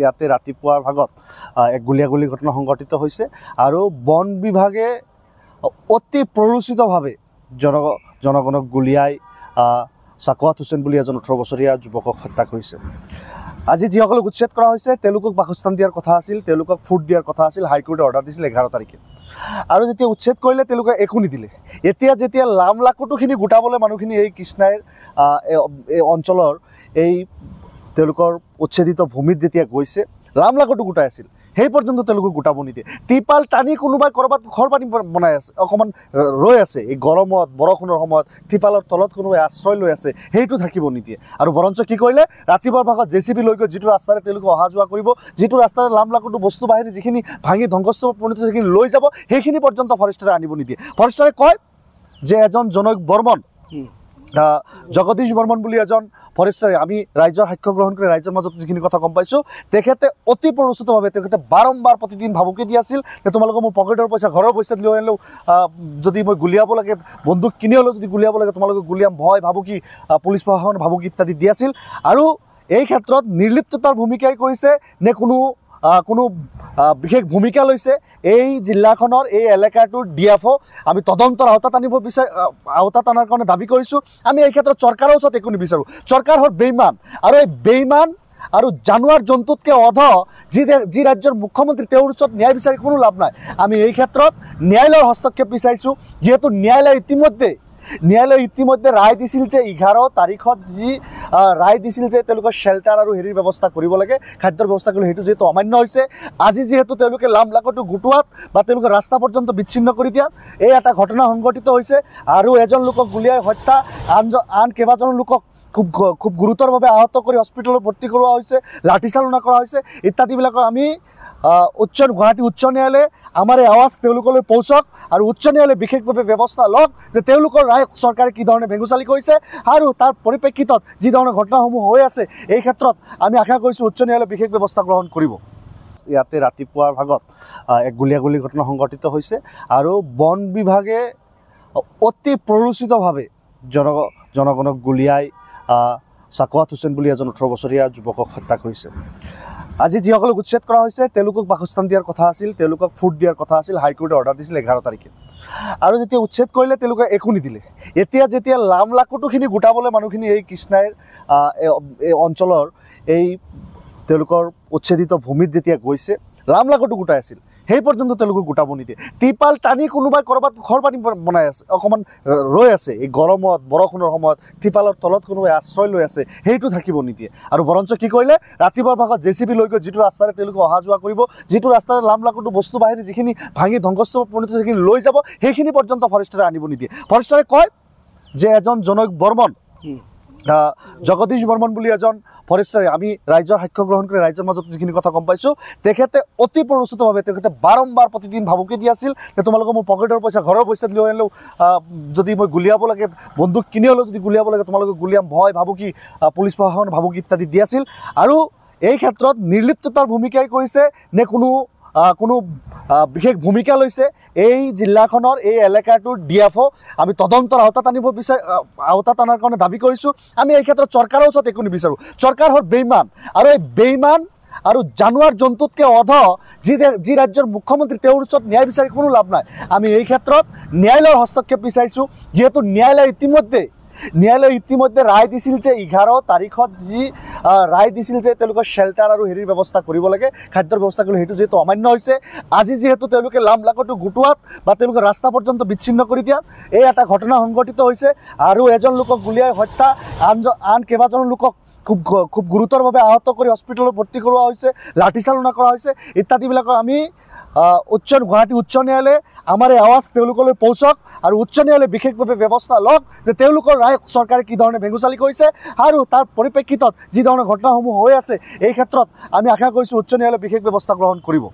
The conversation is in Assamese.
ইয়াতে ৰাতিপুৱাৰ ভাগত এক গুলীয়াগুলী ঘটনা সংঘটিত হৈছে আৰু বন বিভাগে অতি প্ৰৰোচিতভাৱে জনগণক গুলিয়াই সাকৱাত হুছেইন বুলি এজন 18 বছৰীয়া যুৱকক হত্যা কৰিছে। আজি যিসকলক উচ্ছেদ কৰা হৈছে তেওঁলোকক বাসস্থান দিয়াৰ কথা আছিল, তেওঁলোকক ফুড দিয়াৰ কথা আছিল। হাইকোৰ্টে অৰ্ডাৰ দিছিল 11 তাৰিখে আৰু যেতিয়া উচ্ছেদ কৰিলে তেওঁলোকে একো নিদিলে। এতিয়া যেতিয়া লামলাকটোখিনি গোটাবলৈ মানুহখিনি এই কৃষ্ণাইৰ এই অঞ্চলৰ এই তেওঁলোকৰ উচ্ছেদিত ভূমিত যেতিয়া গৈছে, লামলাকটো গোটাই আছিল, সেই পৰ্যন্ত তেওঁলোকক গোটাব নিদিয়ে। ত্ৰিপাল টানি কোনোবাই ক'ৰবাত ঘৰ পানী বনাই আছে, অকণমান ৰৈ আছে। এই গৰমত বৰষুণৰ সময়ত ত্ৰিপালৰ তলত কোনোবাই আশ্ৰয় লৈ আছে, সেইটো থাকিব নিদিয়ে। আৰু বৰঞ্চ কি কৰিলে, ৰাতিপুৱাৰ ভাগত JCB লৈ গৈ যিটো ৰাস্তাৰে তেওঁলোকে অহা যোৱা কৰিব, যিটো ৰাস্তাৰে লামলাকটো বস্তু বাহিনী যিখিনি ভাঙি ধ্বংসস্তূপত পৰিণত সেইখিনি লৈ যাব, সেইখিনি পৰ্যন্ত ফৰেষ্টাৰে আনিব নিদিয়ে। ফৰেষ্টাৰে কয় যে এজন জনক বৰ্মন, জগদীশ বৰ্মন বুলি এজন ফৰেষ্টাৰে, আমি ৰাইজৰ সাক্ষ্য গ্ৰহণ কৰি ৰাইজৰ মাজত যিখিনি কথা গম পাইছোঁ, তেখেতে অতি প্ৰৰোচিতভাৱে তেখেতে বাৰম্বাৰ প্ৰতিদিন ভাবুকি দি আছিল যে তোমালোকে মোৰ পকেটৰ পইচা, ঘৰৰ পইচা লৈ আনিলেও যদি মই গুলিয়াব লাগে, বন্দুক কিনি হ'লেও যদি গুলিয়াব লাগে তোমালোকে গুলিয়াম, ভয় ভাবুকি, পুলিচ প্ৰশাসন ভাবুকি ইত্যাদি দি আছিল। আৰু এই ক্ষেত্ৰত নিৰ্লিপ্ততাৰ ভূমিকাই কৰিছে নে কোনো বিশেষ ভূমিকা লৈছে এই জিলাখনৰ এই এলেকাটোৰ DFO আমি তদন্তৰ আওতাত আনাৰ কাৰণে দাবী কৰিছোঁ। আমি এই ক্ষেত্ৰত চৰকাৰৰ ওচৰত একো নিবিচাৰোঁ। চৰকাৰ হ'ল বেইমান, আৰু এই বেইমান আৰু জানুৱাৰ জন্তুতকৈ অধ যি ৰাজ্যৰ মুখ্যমন্ত্ৰী, তেওঁৰ ওচৰত ন্যায় বিচাৰি কোনো লাভ নাই। আমি এই ক্ষেত্ৰত ন্যায়ালয়ৰ হস্তক্ষেপ বিচাৰিছোঁ, যিহেতু ন্যায়ালয়ে ইতিমধ্যে ৰায় দিছিল যে 11 তাৰিখত যি ৰায় দিছিল যে তেওঁলোকৰ শ্বেল্টাৰ আৰু হেৰিৰ ব্যৱস্থা কৰিব লাগে, খাদ্যৰ ব্যৱস্থা কৰিব, সেইটো যিহেতু অমান্য হৈছে। আজি যিহেতু তেওঁলোকে লামলাকটো গোটোৱাত বা তেওঁলোকে ৰাস্তা পৰ্যন্ত বিচ্ছিন্ন কৰি দিয়াত এই এটা ঘটনা সংঘটিত হৈছে আৰু এজন লোকক গুলিয়াই হত্যা, আন কেইবাজনো লোকক খুব গুৰুতৰভাৱে আহত কৰি হস্পিটেলত ভৰ্তি কৰোৱা হৈছে, লাঠিচালনা কৰা হৈছে ইত্যাদিবিলাকৰ আমি গুৱাহাটী উচ্চ ন্যায়ালয়ে আমাৰ এই আৱাজ তেওঁলোকলৈ পৌঁছক আৰু উচ্চ ন্যায়ালয়ে বিশেষভাৱে ব্যৱস্থা লওক যে তেওঁলোকৰ ৰায় চৰকাৰে কি ধৰণে ভেঙুচালি কৰিছে আৰু তাৰ পৰিপ্ৰেক্ষিতত যি ধৰণৰ ঘটনাসমূহ হৈ আছে, এই ক্ষেত্ৰত আমি আশা কৰিছোঁ উচ্চ ন্যায়ালয়ে বিশেষ ব্যৱস্থা গ্ৰহণ কৰিব। ইয়াতে ৰাতিপুৱাৰ ভাগত এক গুলীয়াগুলী ঘটনা সংঘটিত হৈছে আৰু বন বিভাগে অতি প্ৰৰোচিতভাৱে জনগণক গুলিয়াই সাকৱাত হুছেইন বুলি এজন 18 বছৰীয়া যুৱকক হত্যা কৰিছে। আজি যিসকলক উচ্ছেদ কৰা হৈছে তেওঁলোকক বাসস্থান দিয়াৰ কথা আছিল, তেওঁলোকক ফুড দিয়াৰ কথা আছিল। হাইকোৰ্টে অৰ্ডাৰ দিছিল 11 তাৰিখে আৰু যেতিয়া উচ্ছেদ কৰিলে তেওঁলোকে একো নিদিলে। এতিয়া যেতিয়া লামলাকটোখিনি গোটাবলৈ মানুহখিনি এই কৃষ্ণাইৰ এই অঞ্চলৰ এই তেওঁলোকৰ উচ্ছেদিত ভূমিত যেতিয়া গৈছে, লামলাকটো গোটাই আছিল, সেই পৰ্যন্ত তেওঁলোকক গোটাব নিদিয়ে। ত্ৰিপাল টানি কোনোবাই ক'ৰবাত ঘৰ পানী বনাই আছে, অকণমান ৰৈ আছে। এই গৰমত বৰষুণৰ সময়ত ত্ৰিপালৰ তলত কোনোবাই আশ্ৰয় লৈ আছে, সেইটো থাকিব নিদিয়ে। আৰু বৰঞ্চ কি কৰিলে, ৰাতিপুৱাৰ ভাগত JCB লৈ গৈ যিটো ৰাস্তাৰে তেওঁলোকে অহা যোৱা কৰিব, যিটো ৰাস্তাৰে লামলাকটো বস্তু বাহিনী যিখিনি ভাঙি ধ্বংসস্তূপত পৰিণত সেইখিনি লৈ যাব, সেইখিনি পৰ্যন্ত ফৰেষ্টাৰে আনিব নিদিয়ে। ফৰেষ্টাৰে কয় যে এজন জনক বৰ্মন, জগদীশ বৰ্মন বুলি এজন ফৰেষ্টাৰে, আমি ৰাইজৰ সাক্ষ্য গ্ৰহণ কৰি ৰাইজৰ মাজত যিখিনি কথা গম পাইছোঁ, তেখেতে অতি প্ৰৰোচিতভাৱে তেখেতে বাৰম্বাৰ প্ৰতিদিন ভাবুকি দি আছিল যে তোমালোকে মোৰ পকেটৰ পইচা, ঘৰৰ পইচা লৈ আনিলেও যদি মই গুলিয়াব লাগে, বন্দুক কিনি হ'লেও যদি গুলিয়াব লাগে তোমালোকে গুলিয়াম, ভয় ভাবুকি, পুলিচ প্ৰশাসন ভাবুকি ইত্যাদি দি আছিল। আৰু এই ক্ষেত্ৰত নিৰ্লিপ্ততাৰ ভূমিকাই কৰিছে নে কোনো বিশেষ ভূমিকা লৈছে এই জিলাখনৰ এই এলেকাটোৰ DFO আমি তদন্তৰ আওতাত আনাৰ কাৰণে দাবী কৰিছোঁ। আমি এই ক্ষেত্ৰত চৰকাৰৰ ওচৰত একো নিবিচাৰোঁ। চৰকাৰ হ'ল বেইমান, আৰু এই বেইমান আৰু জানুৱাৰ জন্তুতকৈ অধ যি ৰাজ্যৰ মুখ্যমন্ত্ৰী, তেওঁৰ ওচৰত ন্যায় বিচাৰি কোনো লাভ নাই। আমি এই ক্ষেত্ৰত ন্যায়ালয়ৰ হস্তক্ষেপ বিচাৰিছোঁ, যিহেতু ন্যায়ালয়ে ইতিমধ্যে ৰায় দিছিল যে 11 তাৰিখত যি ৰায় দিছিল যে তেওঁলোকৰ শ্বেল্টাৰ আৰু হেৰিৰ ব্যৱস্থা কৰিব লাগে, খাদ্যৰ ব্যৱস্থা কৰিব, সেইটো যিহেতু অমান্য হৈছে। আজি যিহেতু তেওঁলোকে লামলাকটো গোটোৱাত বা তেওঁলোকে ৰাস্তা পৰ্যন্ত বিচ্ছিন্ন কৰি দিয়াত এই এটা ঘটনা সংঘটিত হৈছে আৰু এজন লোকক গুলিয়াই হত্যা, আন কেইবাজনো লোকক খুব গুৰুতৰভাৱে আহত কৰি হস্পিটেলত ভৰ্তি কৰোৱা হৈছে, লাঠিচালনা কৰা হৈছে ইত্যাদিবিলাকৰ আমি গুৱাহাটী উচ্চ ন্যায়ালয়ে আমাৰ এই আৱাজ তেওঁলোকলৈ পৌঁছক আৰু উচ্চ ন্যায়ালয়ে বিশেষভাৱে ব্যৱস্থা লওক যে তেওঁলোকৰ ৰায় চৰকাৰে কি ধৰণে ভেঙুচালি কৰিছে আৰু তাৰ পৰিপ্ৰেক্ষিতত যি ধৰণৰ ঘটনাসমূহ হৈ আছে, এই ক্ষেত্ৰত আমি আশা কৰিছোঁ উচ্চ ন্যায়ালয়ে বিশেষ ব্যৱস্থা গ্ৰহণ কৰিব।